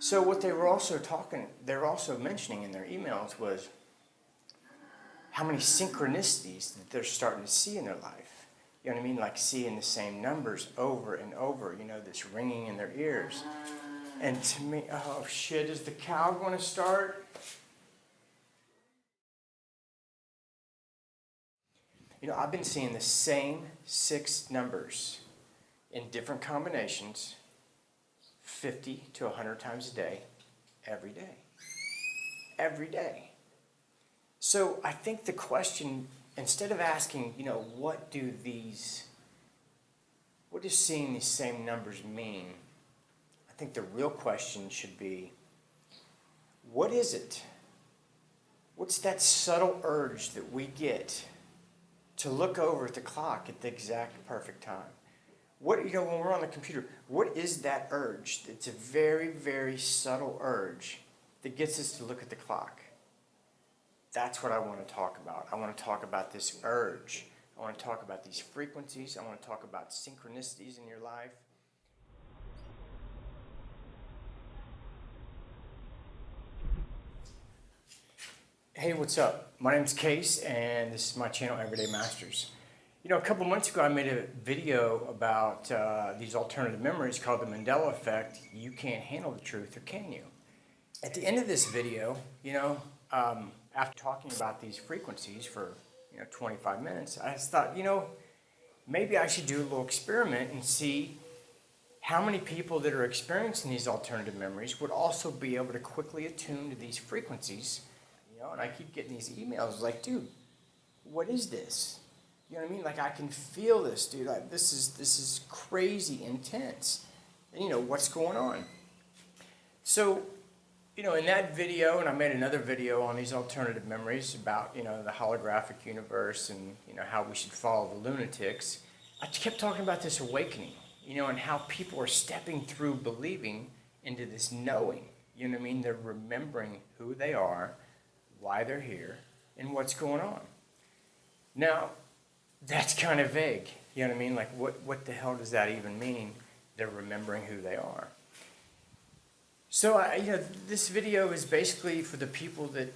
So what they're also mentioning in their emails was how many synchronicities that they're starting to see in their life. You know what I mean? Like seeing the same numbers over and over, this ringing in their ears. And to me, oh shit, is the cow going to start? I've been seeing the same 6 numbers in different combinations 50 to 100 times a day, every day. Every day. So I think the question, instead of asking, what does seeing these same numbers mean? I think the real question should be, what is it? What's that subtle urge that we get to look over at the clock at the exact perfect time? When we're on the computer, what is that urge? It's a very, very subtle urge that gets us to look at the clock. That's what I want to talk about. I want to talk about this urge. I want to talk about these frequencies. I want to talk about synchronicities in your life. Hey, what's up? My name's Case, and this is my channel, Everyday Masters. A couple months ago, I made a video about these alternative memories called the Mandela Effect. You can't handle the truth, or can you? At the end of this video, after talking about these frequencies for 25 minutes, I just thought, maybe I should do a little experiment and see how many people that are experiencing these alternative memories would also be able to quickly attune to these frequencies. And I keep getting these emails like, dude, what is this? You know what I mean? Like, I can feel this, dude. This is crazy intense. And what's going on? So, in that video, and I made another video on these alternative memories about, the holographic universe and, how we should follow the lunatics. I kept talking about this awakening, and how people are stepping through believing into this knowing. You know what I mean? They're remembering who they are, why they're here, and what's going on. Now, that's kind of vague. You know what I mean? Like, what the hell does that even mean? They're remembering who they are. So, this video is basically for the people that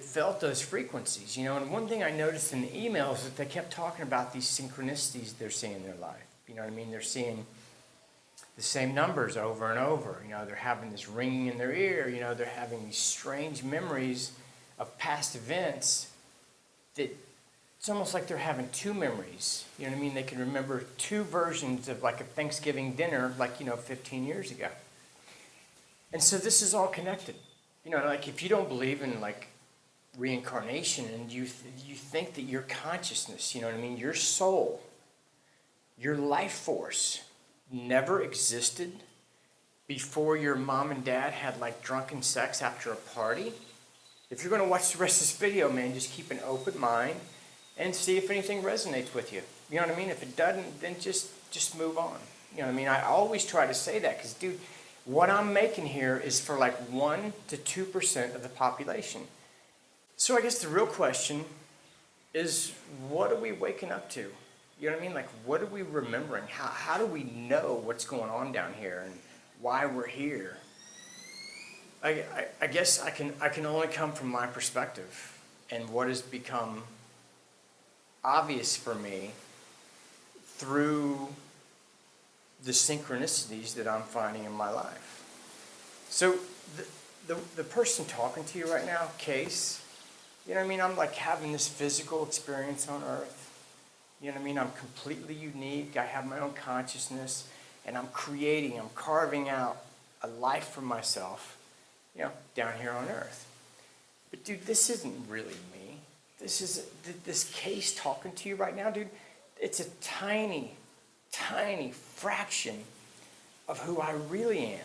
felt those frequencies, And one thing I noticed in the emails is that they kept talking about these synchronicities they're seeing in their life. You know what I mean? They're seeing the same numbers over and over. They're having this ringing in their ear. They're having these strange memories of past events that it's almost like they're having 2 memories. You know what I mean? They can remember 2 versions of like a Thanksgiving dinner, 15 years ago. And so this is all connected. Like if you don't believe in reincarnation and you think that your consciousness, your soul, your life force never existed before your mom and dad had drunken sex after a party. If you're going to watch the rest of this video, man, just keep an open mind and see if anything resonates with you. You know what I mean? If it doesn't, then just move on. You know what I mean? I always try to say that because, dude, what I'm making here is for 1 to 2% of the population. So I guess the real question is, what are we waking up to? You know what I mean? What are we remembering? How do we know what's going on down here and why we're here? I guess I can only come from my perspective and what has become obvious for me through the synchronicities that I'm finding in my life. So the person talking to you right now, Case, you know what I mean? I'm having this physical experience on Earth. You know what I mean? I'm completely unique. I have my own consciousness, and I'm carving out a life for myself, down here on Earth. But dude, this isn't really me. This Case talking to you right now, dude, it's a tiny, tiny fraction of who I really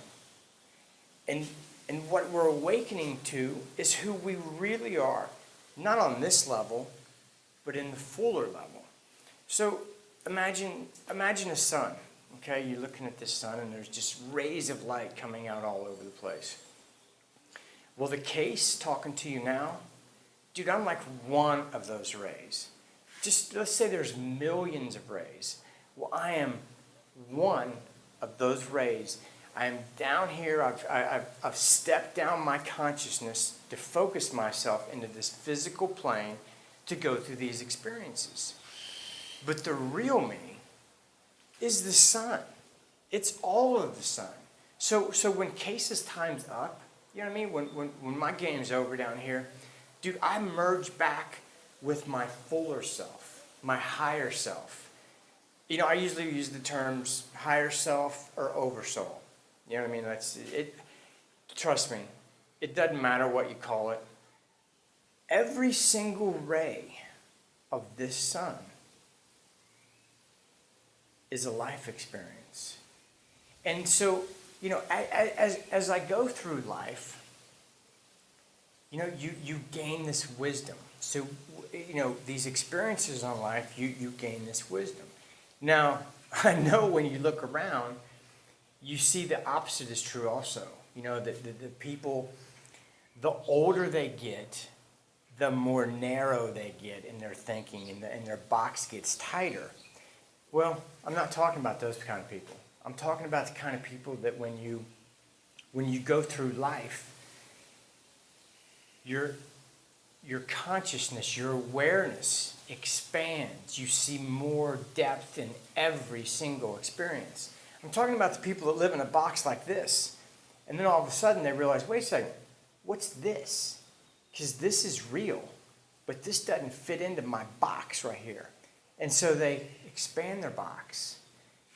am. And what we're awakening to is who we really are, not on this level, but in the fuller level. So imagine a sun, okay? You're looking at this sun and there's just rays of light coming out all over the place. Well, the Case talking to you now, dude, I'm one of those rays. Just let's say there's millions of rays. Well, I am one of those rays. I'm down here. I've stepped down my consciousness to focus myself into this physical plane to go through these experiences. But the real me is the sun. It's all of the sun. So when Case's time's up, you know what I mean? When my game's over down here, dude, I merge back with my fuller self, my higher self. You know, I usually use the terms higher self or oversoul. You know what I mean? That's it. Trust me, it doesn't matter what you call it. Every single ray of this sun is a life experience. And so, you know, as I go through life, you know, you gain this wisdom. So, you know, these experiences on life, you gain this wisdom. Now, I know when you look around, you see the opposite is true also. You know, the people, the older they get, the more narrow they get in their thinking, and their box gets tighter. Well, I'm not talking about those kind of people. I'm talking about the kind of people that when you go through life, your consciousness, your awareness expands. You see more depth in every single experience. I'm talking about the people that live in a box like this, and then all of a sudden they realize, wait a second, what's this? Because this is real, but this doesn't fit into my box right here. And so they expand their box.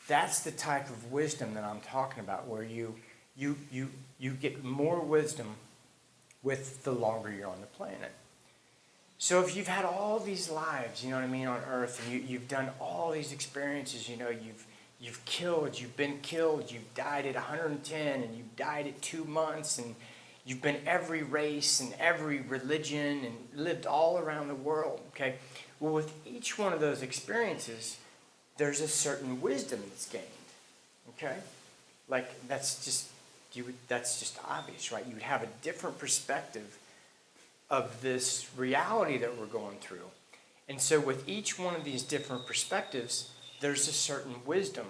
That's the type of wisdom that I'm talking about, where you get more wisdom with the longer you're on the planet. So if you've had all these lives, you know what I mean, on Earth, and you've done all these experiences, you know, you've killed, you've been killed, you've died at 110, and you've died at 2 months, and you've been every race and every religion and lived all around the world, okay? Well, with each one of those experiences, there's a certain wisdom that's gained, okay? Like, that's just obvious, right? You would have a different perspective of this reality that we're going through. And so with each one of these different perspectives, there's a certain wisdom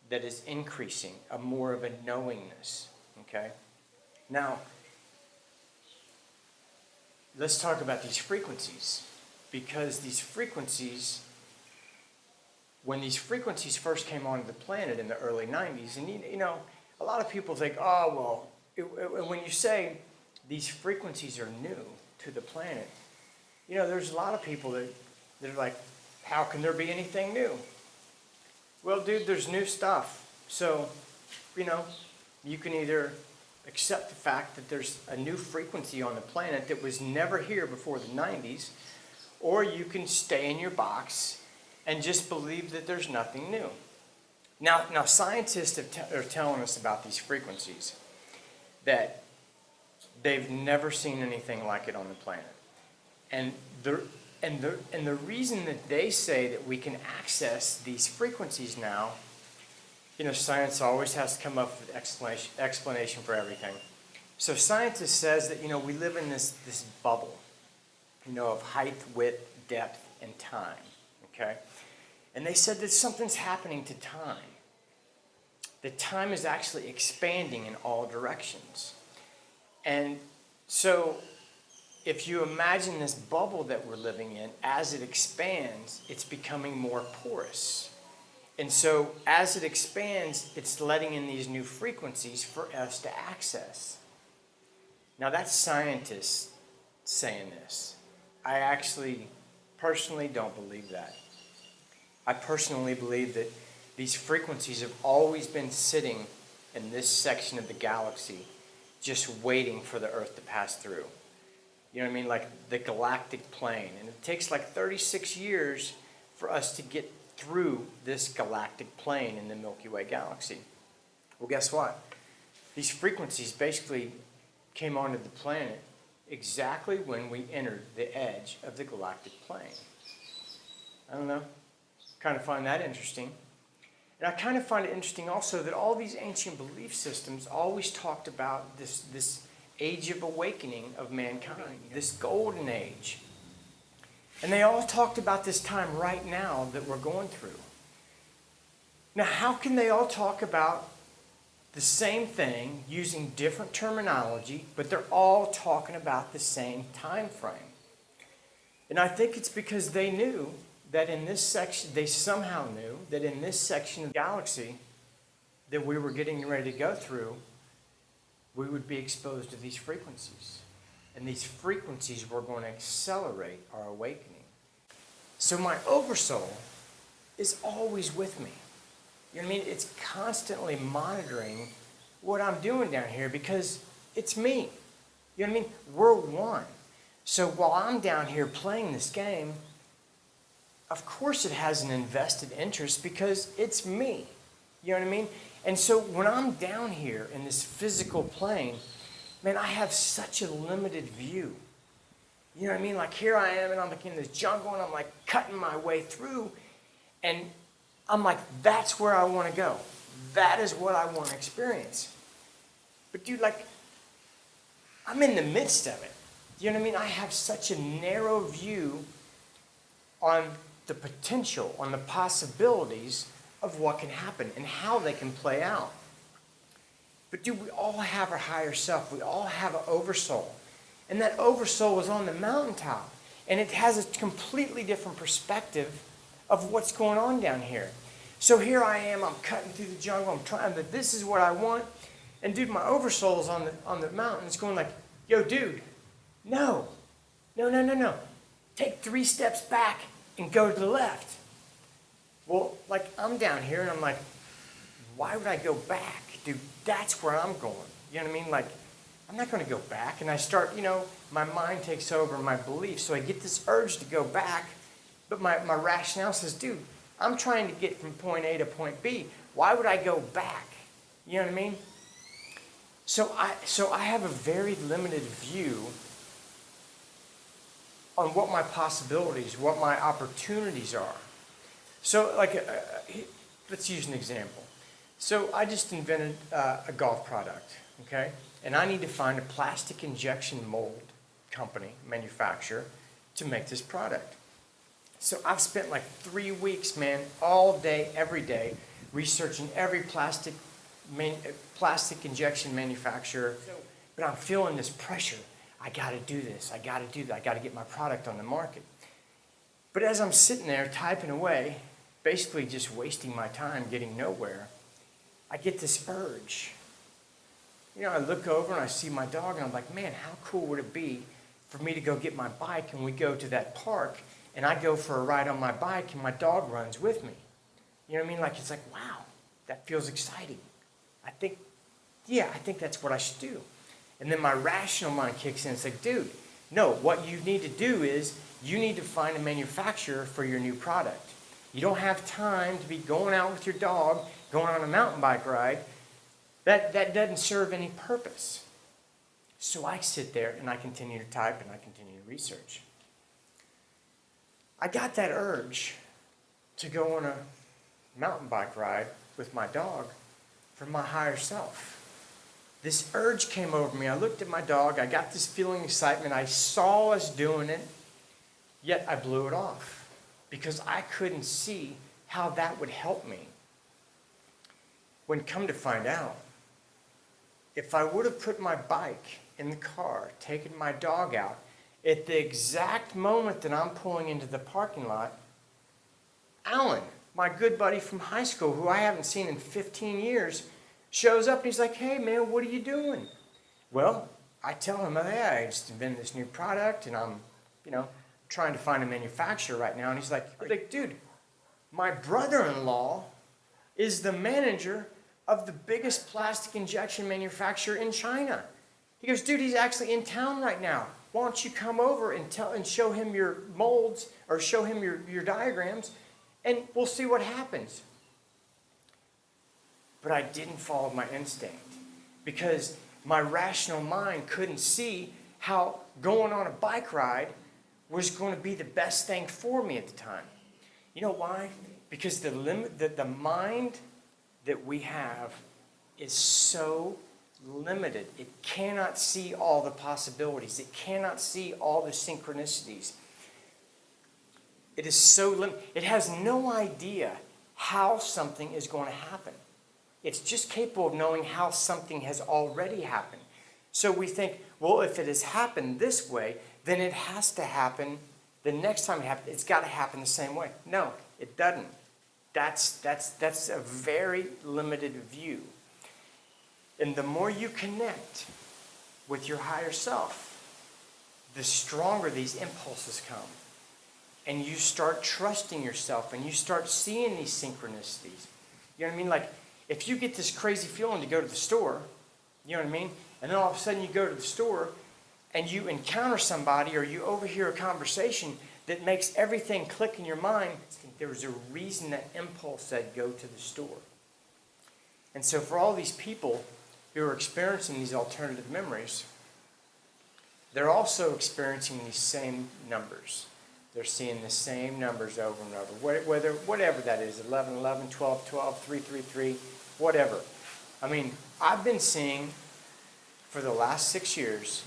that is increasing, more of a knowingness, okay? Now, let's talk about these frequencies, because these frequencies, when these frequencies first came onto the planet in the early 90s, and you know, a lot of people think, oh, well, when you say these frequencies are new to the planet, you know, there's a lot of people that are like, how can there be anything new? Well, dude, there's new stuff. So, you know, you can either accept the fact that there's a new frequency on the planet that was never here before the 90s, or you can stay in your box and just believe that there's nothing new. Now scientists are telling us about these frequencies, that they've never seen anything like it on the planet. And the reason that they say that we can access these frequencies now, you know, science always has to come up with explanation for everything. So scientists says that, you know, we live in this bubble, you know, of height, width, depth, and time, okay? And they said that something's happening to time. That time is actually expanding in all directions. And so if you imagine this bubble that we're living in, as it expands, it's becoming more porous. And so as it expands, it's letting in these new frequencies for us to access. Now that's scientists saying this. I actually personally don't believe that. I personally believe that these frequencies have always been sitting in this section of the galaxy, just waiting for the Earth to pass through. You know what I mean? Like the galactic plane. And it takes like 36 years for us to get through this galactic plane in the Milky Way galaxy. Well, guess what? These frequencies basically came onto the planet exactly when we entered the edge of the galactic plane. I don't know. Kind of find that interesting. And I kind of find it interesting also that all these ancient belief systems always talked about this age of awakening of mankind, this golden age. And they all talked about this time right now that we're going through. Now, how can they all talk about the same thing using different terminology, but they're all talking about the same time frame. And I think it's because they knew that in this section, they somehow knew that in this section of the galaxy that we were getting ready to go through, we would be exposed to these frequencies. And these frequencies were going to accelerate our awakening. So my oversoul is always with me. You know what I mean? It's constantly monitoring what I'm doing down here because it's me. You know what I mean? We're one. So while I'm down here playing this game, of course it has an invested interest because it's me. You know what I mean? And so when I'm down here in this physical plane, man, I have such a limited view. You know what I mean? Like here I am and I'm like in this jungle and I'm like cutting my way through and I'm like, that's where I want to go. That is what I want to experience. But dude, like, I'm in the midst of it. You know what I mean? I have such a narrow view on the potential, on the possibilities of what can happen and how they can play out. But dude, we all have our higher self. We all have an oversoul. And that oversoul is on the mountaintop. And it has a completely different perspective of what's going on down here. So here I am, I'm cutting through the jungle, I'm trying, but this is what I want. And dude, my oversoul is on the mountain. It's going like, yo, dude, no. Take 3 steps back and go to the left. Well, like I'm down here and I'm like, why would I go back? Dude, that's where I'm going. You know what I mean? Like, I'm not going to go back. And I start, my mind takes over my beliefs. So I get this urge to go back. But my rationale says, dude, I'm trying to get from point A to point B. Why would I go back? You know what I mean? So I have a very limited view on what my possibilities, what my opportunities are. So let's use an example. So I just invented a golf product, okay? And I need to find a plastic injection mold company, manufacturer, to make this product. So I've spent like 3 weeks, man, all day, every day, researching every plastic injection manufacturer. But I'm feeling this pressure. I got to do this. I got to do that. I got to get my product on the market. But as I'm sitting there typing away, basically just wasting my time, getting nowhere, I get this urge. I look over and I see my dog and I'm like, man, how cool would it be for me to go get my bike and we go to that park and I go for a ride on my bike and my dog runs with me. You know what I mean? Like, it's like, wow, that feels exciting. I think that's what I should do. And then my rational mind kicks in and says, dude, no, what you need to do is you need to find a manufacturer for your new product. You don't have time to be going out with your dog, going on a mountain bike ride. That doesn't serve any purpose. So I sit there and I continue to type and I continue to research. I got that urge to go on a mountain bike ride with my dog from my higher self. This urge came over me. I looked at my dog. I got this feeling of excitement. I saw us doing it, yet I blew it off because I couldn't see how that would help me. When come to find out, if I would have put my bike in the car, taken my dog out, at the exact moment that I'm pulling into the parking lot, Alan, my good buddy from high school, who I haven't seen in 15 years, shows up and he's like, hey man, what are you doing? Well, I tell him, hey, I just invented this new product and I'm, trying to find a manufacturer right now. And he's like, dude, my brother-in-law is the manager of the biggest plastic injection manufacturer in China. He goes, dude, he's actually in town right now. Why don't you come over and show him your molds or show him your diagrams and we'll see what happens. But I didn't follow my instinct because my rational mind couldn't see how going on a bike ride was going to be the best thing for me at the time. You know why? Because the mind that we have is so limited. It cannot see all the possibilities. It cannot see all the synchronicities. It is so limited. It has no idea how something is going to happen. It's just capable of knowing how something has already happened. So we think, well, if it has happened this way, then it has to happen the next time it happens. It's got to happen the same way. No, it doesn't. That's a very limited view. And the more you connect with your higher self, the stronger these impulses come. And you start trusting yourself, and you start seeing these synchronicities. You know what I mean? Like, if you get this crazy feeling to go to the store, you know what I mean? And then all of a sudden you go to the store and you encounter somebody, or you overhear a conversation that makes everything click in your mind, there was a reason that impulse said go to the store. And so for all these people who are experiencing these alternative memories, they're also experiencing these same numbers. They're seeing the same numbers over and over, whatever that is, 11, 11, 12, 12, 3, 3, 3, whatever. I mean, I've been seeing for the last 6 years,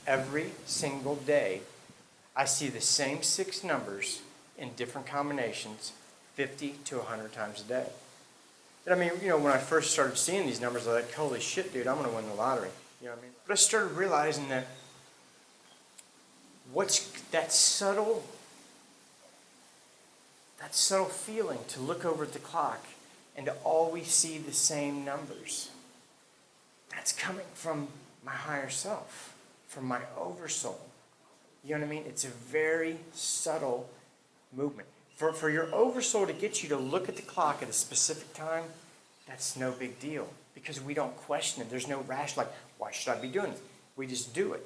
every single day, I see the same 6 numbers in different combinations 50 to 100 times a day. And I mean, you know, when I first started seeing these numbers, I was like, holy shit, dude, I'm going to win the lottery. You know what I mean? But I started realizing that what's that subtle feeling to look over at the clock and to always see the same numbers. That's coming from my higher self, from my oversoul. You know what I mean? It's a very subtle movement. For your oversoul to get you to look at the clock at a specific time, that's no big deal, because we don't question it. There's no rational, like, why should I be doing this? We just do it.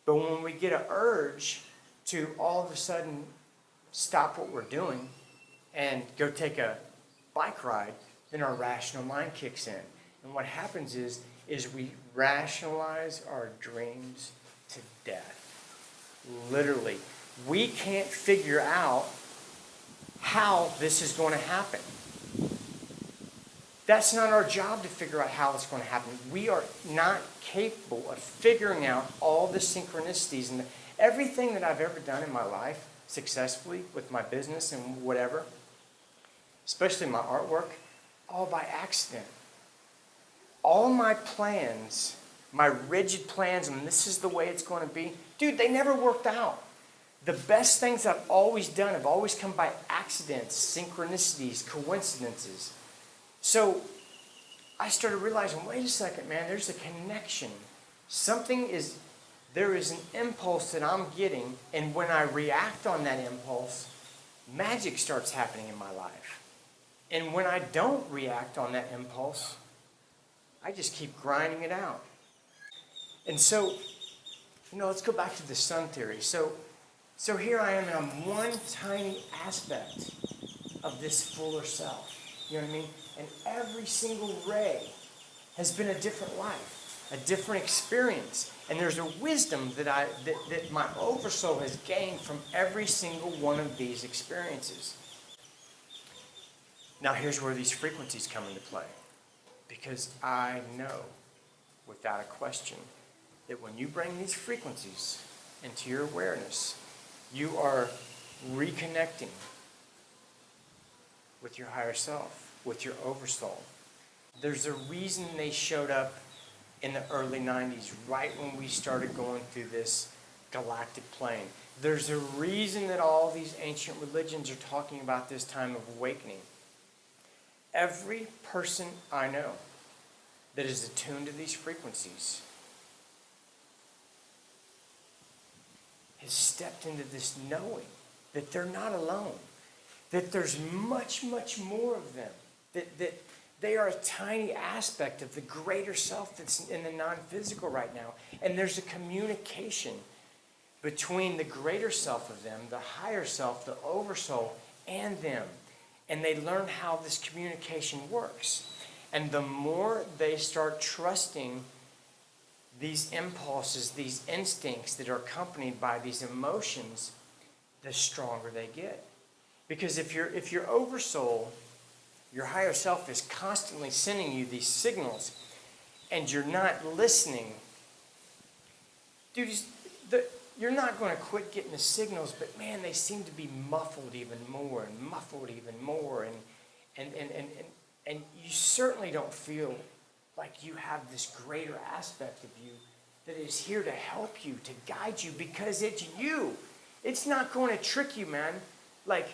But when we get an urge to all of a sudden stop what we're doing and go take a bike ride, then our rational mind kicks in. And what happens is we rationalize our dreams to death. Literally. We can't figure out how this is going to happen. That's not our job to figure out how it's going to happen. We are not capable of figuring out all the synchronicities and everything that I've ever done in my life successfully with my business and whatever, especially my artwork, all by accident. All my plans, my rigid plans, and this is the way it's going to be, dude, they never worked out. The best things I've always done have always come by accidents, synchronicities, coincidences. So I started realizing, wait a second, man, there's a connection. There is an impulse that I'm getting, and when I react on that impulse, magic starts happening in my life. And when I don't react on that impulse, I just keep grinding it out. And so, let's go back to the sun theory. So here I am, and I'm one tiny aspect of this fuller self. You know what I mean? And every single ray has been a different life, a different experience. And there's a wisdom that my oversoul has gained from every single one of these experiences. Now here's where these frequencies come into play. Because I know, without a question, that when you bring these frequencies into your awareness, you are reconnecting with your higher self, with your oversoul. There's a reason they showed up in the early 90s, right when we started going through this galactic plane. There's a reason that all these ancient religions are talking about this time of awakening. Every person I know that is attuned to these frequencies has stepped into this knowing that they're not alone, that there's much, much more of them, that they are a tiny aspect of the greater self that's in the non-physical right now. And there's a communication between the greater self of them, the higher self, the oversoul, and them. And they learn how this communication works. And the more they start trusting these impulses, these instincts that are accompanied by these emotions, the stronger they get. Because if your oversoul, your higher self, is constantly sending you these signals and you're not listening, dude, you're not going to quit getting the signals, but man, they seem to be muffled even more and muffled even more. And And you certainly don't feel like you have this greater aspect of you that is here to help you, to guide you, because it's you. It's not going to trick you, man. Like,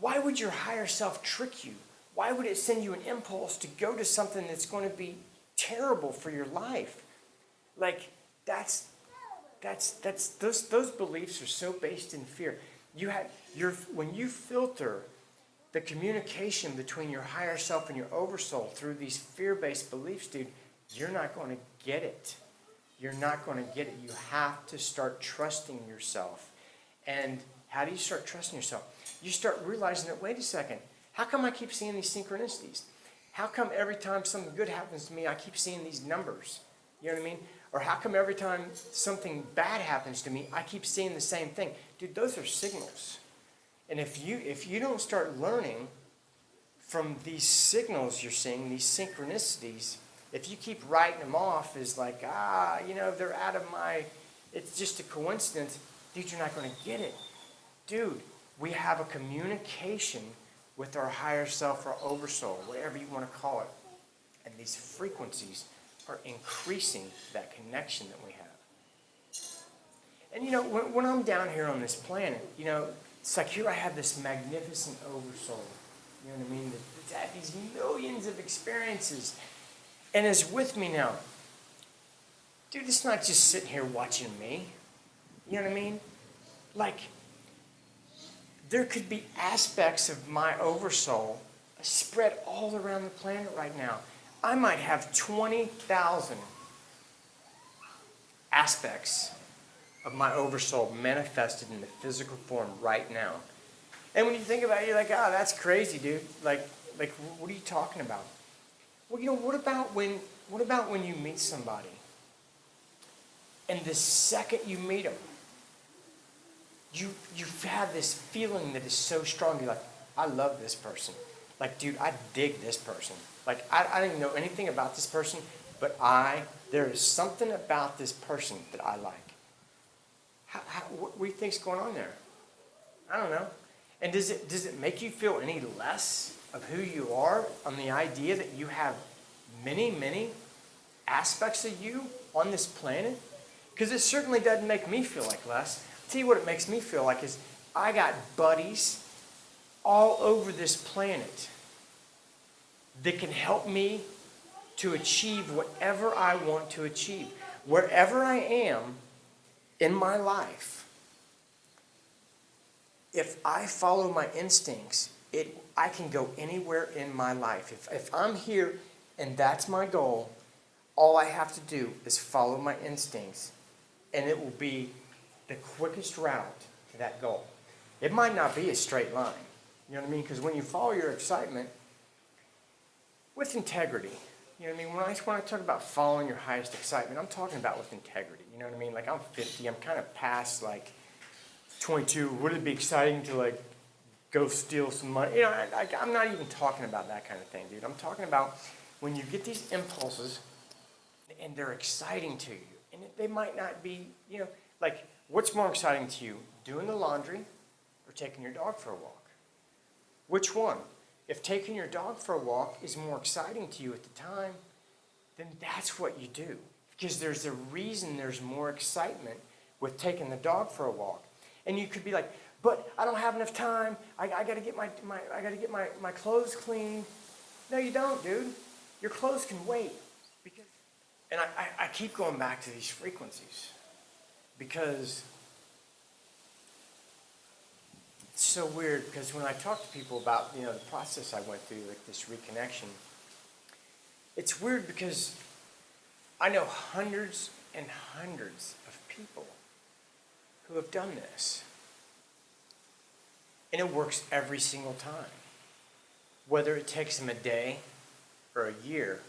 why would your higher self trick you? Why would it send you an impulse to go to something that's going to be terrible for your life? Like, those beliefs are so based in fear. When you filter the communication between your higher self and your oversoul through these fear-based beliefs, dude, you're not going to get it. You're not going to get it. You have to start trusting yourself. And how do you start trusting yourself? You start realizing that, wait a second, how come I keep seeing these synchronicities? How come every time something good happens to me, I keep seeing these numbers? You know what I mean? Or how come every time something bad happens to me, I keep seeing the same thing? Dude, those are signals. And if you don't start learning from these signals you're seeing, these synchronicities, if you keep writing them off as like, they're out of my, it's just a coincidence, dude, you're not going to get it. Dude, we have a communication with our higher self or oversoul, whatever you want to call it. And these frequencies are increasing that connection that we have. And when I'm down here on this planet, it's like here I have this magnificent oversoul. You know what I mean? That's had these millions of experiences and is with me now. Dude, it's not just sitting here watching me. You know what I mean? Like, there could be aspects of my oversoul spread all around the planet right now. I might have 20,000 aspects of my oversoul manifested in the physical form right now. And when you think about it, you're like, that's crazy, dude. Like, what are you talking about? Well, what about when you meet somebody and the second you meet them, you've had this feeling that is so strong. You're like, I love this person. Like, dude, I dig this person. Like, I didn't know anything about this person, but there is something about this person that I like. What do you think's going on there? I don't know. And does it make you feel any less of who you are on the idea that you have many, many aspects of you on this planet? Because it certainly doesn't make me feel like less. I'll tell you what it makes me feel like is I got buddies all over this planet that can help me to achieve whatever I want to achieve. Wherever I am in my life, if I follow my instincts, I can go anywhere in my life. If I'm here and that's my goal, all I have to do is follow my instincts, and it will be the quickest route to that goal. It might not be a straight line. You know what I mean? Because when you follow your excitement with integrity, you know what I mean? When I talk about following your highest excitement, I'm talking about with integrity. You know what I mean? Like, I'm 50. I'm kind of past, 22. Would it be exciting to, go steal some money? I'm not even talking about that kind of thing, dude. I'm talking about when you get these impulses and they're exciting to you. And they might not be, what's more exciting to you? Doing the laundry or taking your dog for a walk? Which one? If taking your dog for a walk is more exciting to you at the time, then that's what you do. Because there's a reason there's more excitement with taking the dog for a walk. And you could be like, but I don't have enough time. I got to get my clothes clean. No, you don't, dude. Your clothes can wait. And I keep going back to these frequencies because it's so weird. Because when I talk to people about the process I went through, like this reconnection, it's weird because I know hundreds and hundreds of people who have done this. And it works every single time. Whether it takes them a day or a year,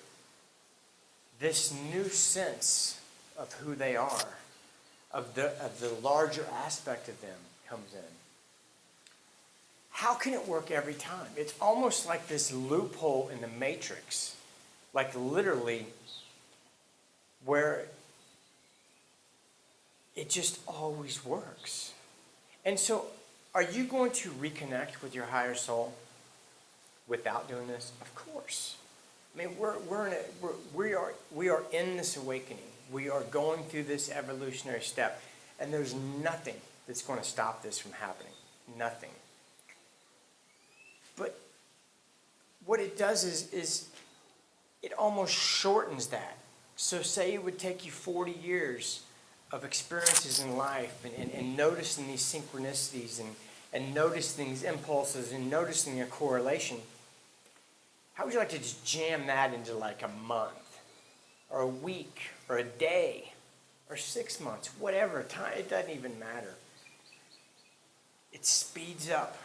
this new sense of who they are, of the larger aspect of them comes in. How can it work every time? It's almost like this loophole in the matrix, like literally where it just always works. And so, are you going to reconnect with your higher soul? without doing this? Of course. I mean, we are in this awakening. We are going through this evolutionary step, and there's nothing that's going to stop this from happening. Nothing. But what it does is it almost shortens that. So say it would take you 40 years of experiences in life and noticing these synchronicities and noticing these impulses and noticing a correlation. How would you like to just jam that into like a month or a week or a day or 6 months, whatever time? It doesn't even matter. It speeds up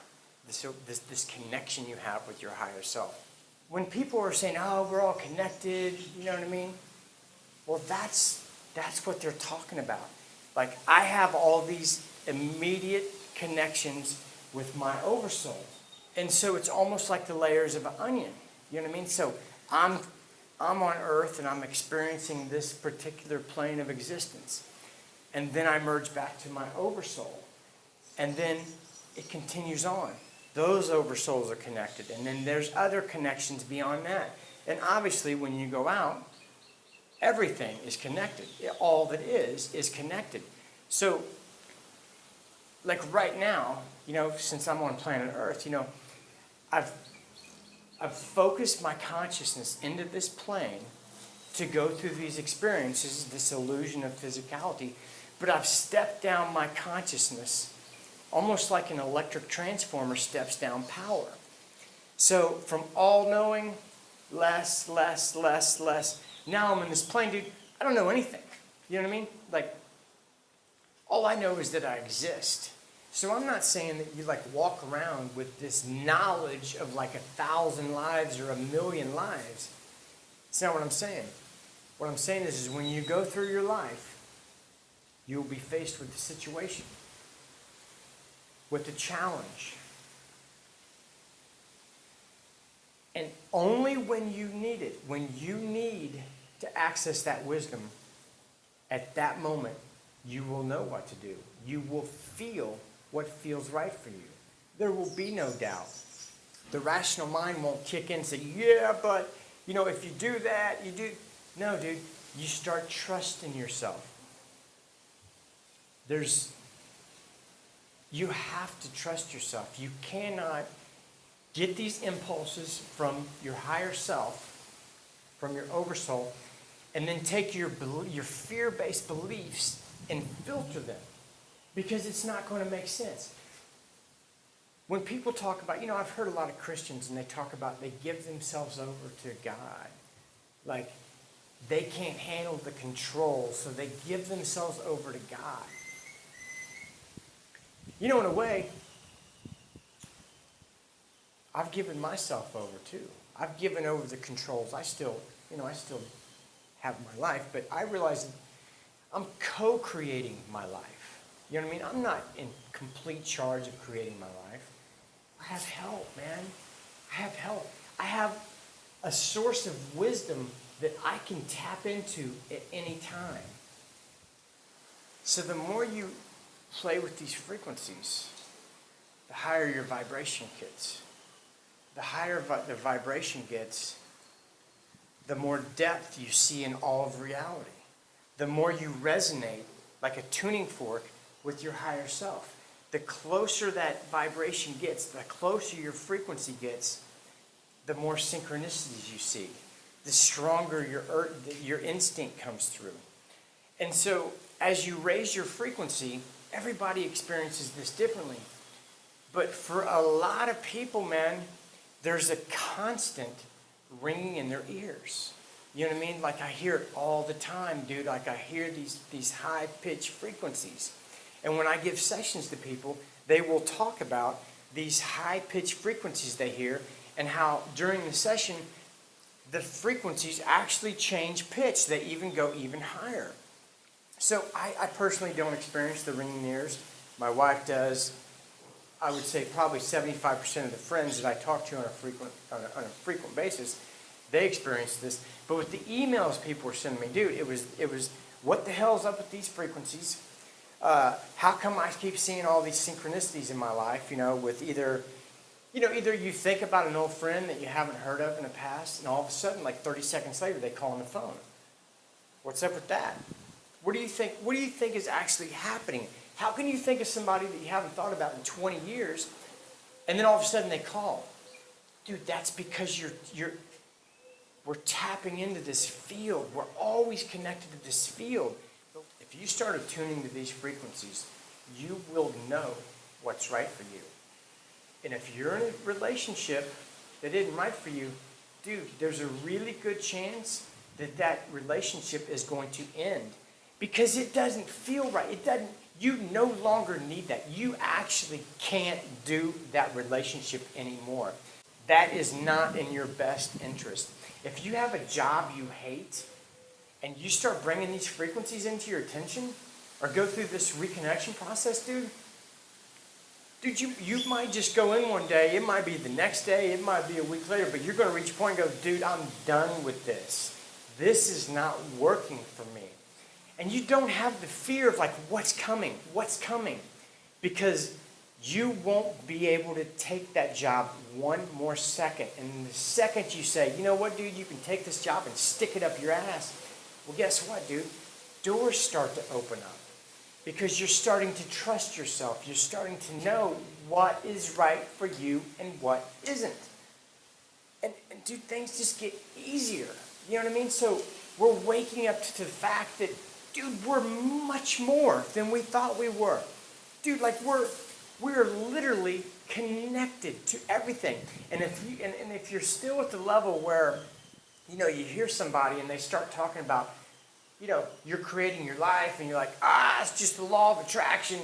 this connection you have with your higher self. When people are saying, oh, we're all connected, you know what I mean? Well, that's what they're talking about. Like, I have all these immediate connections with my oversoul. And so it's almost like the layers of an onion. You know what I mean? So I'm on earth and I'm experiencing this particular plane of existence. And then I merge back to my oversoul. And then it continues on. Those oversouls are connected. And then there's other connections beyond that. And obviously when you go out, everything is connected. All that is connected. So, like right now, you know, since I'm on planet Earth, you know, I've focused my consciousness into this plane to go through these experiences, this illusion of physicality, but I've stepped down my consciousness almost like an electric transformer steps down power. So from all-knowing, less. Now I'm in this plane, dude, I don't know anything. You know what I mean? Like, all I know is that I exist. So I'm not saying that you like walk around with this knowledge of like 1,000 lives or 1,000,000 lives. That's not what I'm saying. What I'm saying is when you go through your life, you'll be faced with the situation, with the challenge. And only when you need it, when you need to access that wisdom, at that moment, you will know what to do. You will feel what feels right for you. There will be no doubt. The rational mind won't kick in and say, yeah, but, you know, if you do that, you do. No, dude, you start trusting yourself. You have to trust yourself. You cannot get these impulses from your higher self, from your oversoul, and then take your fear-based beliefs and filter them, because it's not going to make sense. When people talk about, you know, I've heard a lot of Christians and they talk about they give themselves over to God. Like, they can't handle the control, so they give themselves over to God. You know, in a way, I've given myself over too. I've given over the controls. I still have my life, but I realize that I'm co-creating my life. You know what I mean? I'm not in complete charge of creating my life. I have help, man. I have help. I have a source of wisdom that I can tap into at any time. So the more you play with these frequencies, the higher your vibration gets. The higher the vibration gets, the more depth you see in all of reality. The more you resonate like a tuning fork with your higher self. The closer that vibration gets, the closer your frequency gets, the more synchronicities you see. The stronger your instinct comes through. And so as you raise your frequency, everybody experiences this differently. But for a lot of people, man, there's a constant ringing in their ears. You know what I mean? Like, I hear it all the time, dude. Like, I hear these high-pitched frequencies. And when I give sessions to people, they will talk about these high-pitched frequencies they hear and how during the session, the frequencies actually change pitch. They even go even higher. So I personally don't experience the ringing ears. My wife does. I would say probably 75% of the friends that I talk to on a frequent basis, they experience this. But with the emails people were sending me, dude, it was what the hell's up with these frequencies? How come I keep seeing all these synchronicities in my life? You know, with either You know, either you think about an old friend that you haven't heard of in the past, and all of a sudden, like 30 seconds later, they call on the phone. What's up with that? What do you think is actually happening? How can you think of somebody that you haven't thought about in 20 years, and then all of a sudden they call? Dude, that's because we're tapping into this field. We're always connected to this field. If you start attuning to these frequencies, you will know what's right for you. And if you're in a relationship that isn't right for you, dude, there's a really good chance that that relationship is going to end because it doesn't feel right. You no longer need that. You actually can't do that relationship anymore. That is not in your best interest. If you have a job you hate and you start bringing these frequencies into your attention or go through this reconnection process, dude, you might just go in one day, it might be the next day, it might be a week later, but you're going to reach a point and go, dude, I'm done with this. This is not working for me. And you don't have the fear of like, what's coming, because you won't be able to take that job one more second. And the second you say, you know what, dude, you can take this job and stick it up your ass, well, guess what, dude? Doors start to open up. Because you're starting to trust yourself. You're starting to know what is right for you and what isn't. And dude, things just get easier. You know what I mean? So we're waking up to the fact that, dude, we're much more than we thought we were. Dude, like we're literally connected to everything. And if you're still at the level where, you know, you hear somebody and they start talking about, you know, you're creating your life and you're like, it's just the law of attraction.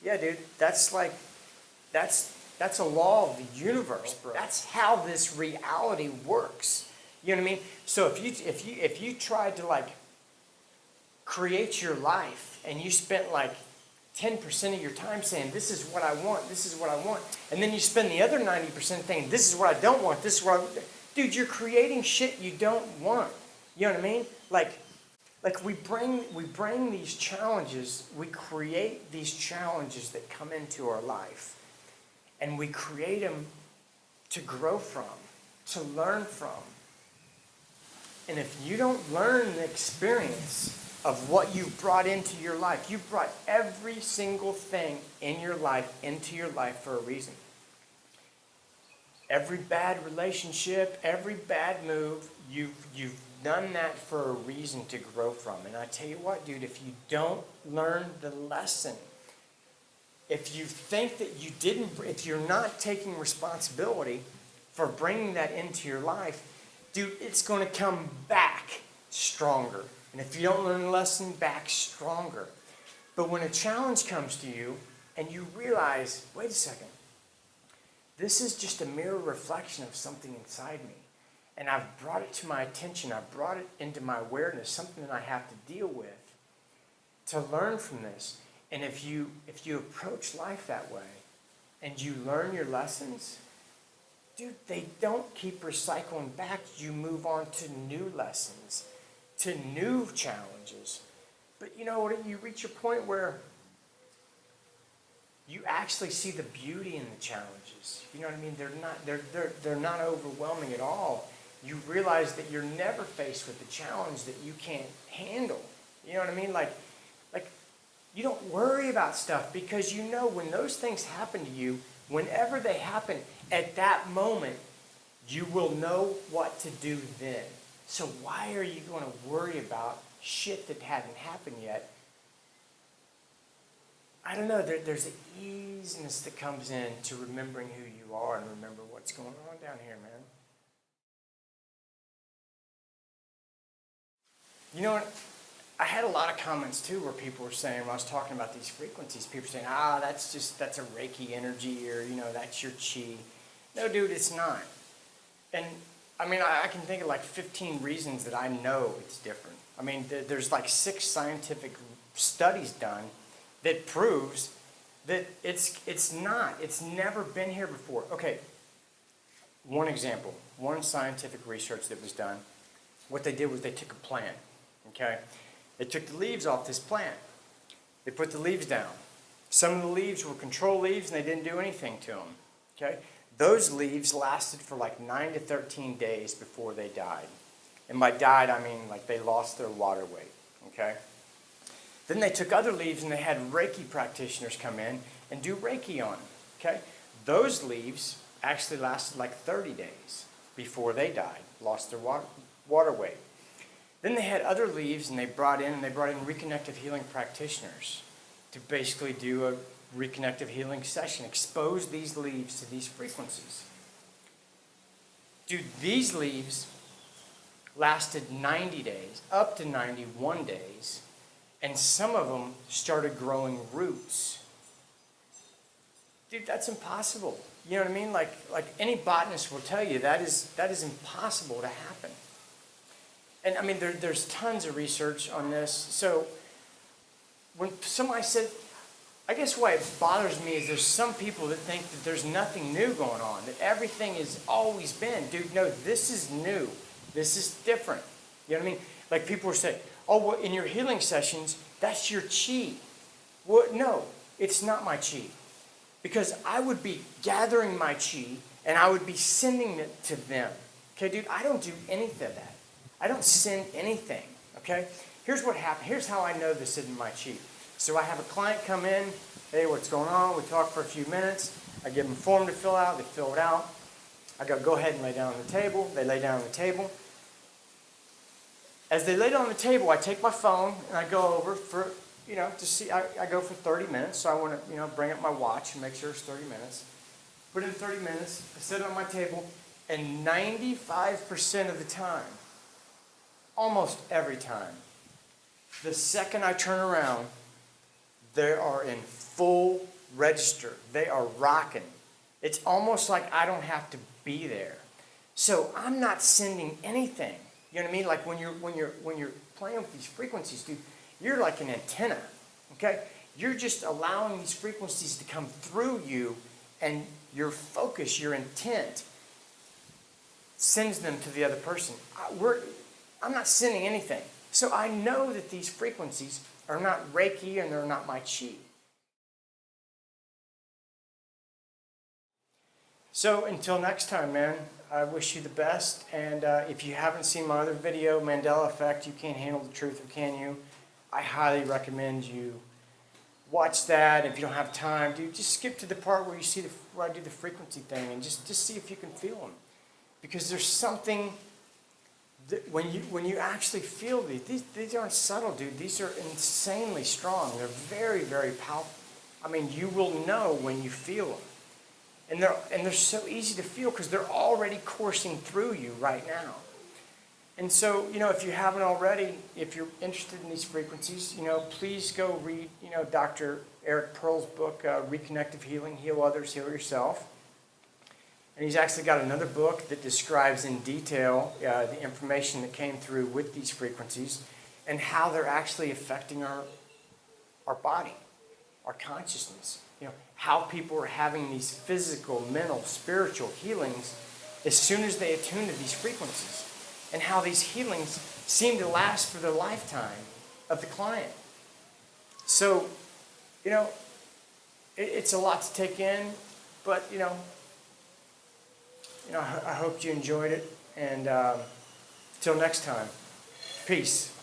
Yeah, dude, that's a law of the universe, bro. That's how this reality works. You know what I mean? So if you tried to like create your life and you spent like 10% of your time saying, this is what I want, this is what I want, and then you spend the other 90% saying, this is what I don't want, this is what I want. Dude, you're creating shit you don't want. You know what I mean? Like we bring these challenges, we create these challenges that come into our life, and we create them to grow from, to learn from. And if you don't learn the experience of what you've brought into your life, you've brought every single thing in your life into your life for a reason. Every bad relationship, every bad move, you've done that for a reason to grow from. And I tell you what, dude, if you don't learn the lesson, if you think that if you're not taking responsibility for bringing that into your life, dude, it's going to come back stronger. And if you don't learn the lesson, back stronger. But when a challenge comes to you and you realize, wait a second, this is just a mirror reflection of something inside me. And I've brought it to my attention. I've brought it into my awareness, something that I have to deal with to learn from this. And if you approach life that way and you learn your lessons, dude, they don't keep recycling back. You move on to new lessons, to new challenges. But you know what? You reach a point where you actually see the beauty in the challenges. You know what I mean? They're not overwhelming at all. You realize that you're never faced with a challenge that you can't handle. You know what I mean? Like you don't worry about stuff because you know when those things happen to you, whenever they happen, at that moment, you will know what to do then. So why are you going to worry about shit that hadn't happened yet? I don't know, there's an easiness that comes in to remembering who you are and remember what's going on down here, man. You know what? I had a lot of comments too where people were saying, when I was talking about these frequencies, people were saying, that's a Reiki energy, or, you know, that's your chi. No, dude, it's not. And I mean, I can think of like 15 reasons that I know it's different. I mean, there's like 6 scientific studies done that proves that it's not. It's never been here before. Okay, one example, one scientific research that was done, what they did was they took a plant, okay? They took the leaves off this plant. They put the leaves down. Some of the leaves were control leaves and they didn't do anything to them. Okay? Those leaves lasted for like 9 to 13 days before they died. And by died, I mean like they lost their water weight. Okay? Then they took other leaves and they had Reiki practitioners come in and do Reiki on them. Okay? Those leaves actually lasted like 30 days before they died, lost their water weight. Then they had other leaves and they brought in reconnective healing practitioners to basically do a reconnective healing session, expose these leaves to these frequencies. Dude, these leaves lasted 90 days, up to 91 days, and some of them started growing roots. Dude, that's impossible. You know what I mean? Like any botanist will tell you, that is impossible to happen. And I mean, there's tons of research on this. So when somebody said, I guess why it bothers me is there's some people that think that there's nothing new going on, that everything has always been. Dude, no, this is new. This is different. You know what I mean? Like people were saying, oh, well, in your healing sessions, that's your chi. Well, no, it's not my chi. Because I would be gathering my chi and I would be sending it to them. Okay, dude, I don't do any of that. I don't send anything, okay? Here's what happened. Here's how I know this isn't my chi. So I have a client come in, hey, what's going on? We talk for a few minutes. I give them a form to fill out. They fill it out. I go ahead and lay down on the table. They lay down on the table. As they lay down on the table, I take my phone and I go over for, to see, I go for 30 minutes. So I want to, bring up my watch and make sure it's 30 minutes. Put in 30 minutes. I sit on my table, and 95% of the time, almost every time, the second I turn around, they are in full register. They are rocking. It's almost like I don't have to be there. So I'm not sending anything. You know what I mean? Like when you're playing with these frequencies, dude, you're like an antenna. Okay? You're just allowing these frequencies to come through you, and your focus, your intent, sends them to the other person. I'm not sending anything. So I know that these frequencies are not Reiki and they're not my chi. So until next time, man, I wish you the best. And if you haven't seen my other video, Mandela Effect, You Can't Handle the Truth, or Can You? I highly recommend you watch that. If you don't have time, dude, just skip to the part where you see where I do the frequency thing, and just see if you can feel them. Because there's something that when you actually feel these aren't subtle, dude. These are insanely strong. They're very, very powerful. I mean, you will know when you feel them. And they're so easy to feel because they're already coursing through you right now. And so, if you haven't already, if you're interested in these frequencies, please go read, Dr. Eric Pearl's book, Reconnective Healing, Heal Others, Heal Yourself. And he's actually got another book that describes in detail the information that came through with these frequencies and how they're actually affecting our body, our consciousness. How people are having these physical, mental, spiritual healings as soon as they attune to these frequencies, and how these healings seem to last for the lifetime of the client. So, it's a lot to take in, but, I hope you enjoyed it, and till next time, peace.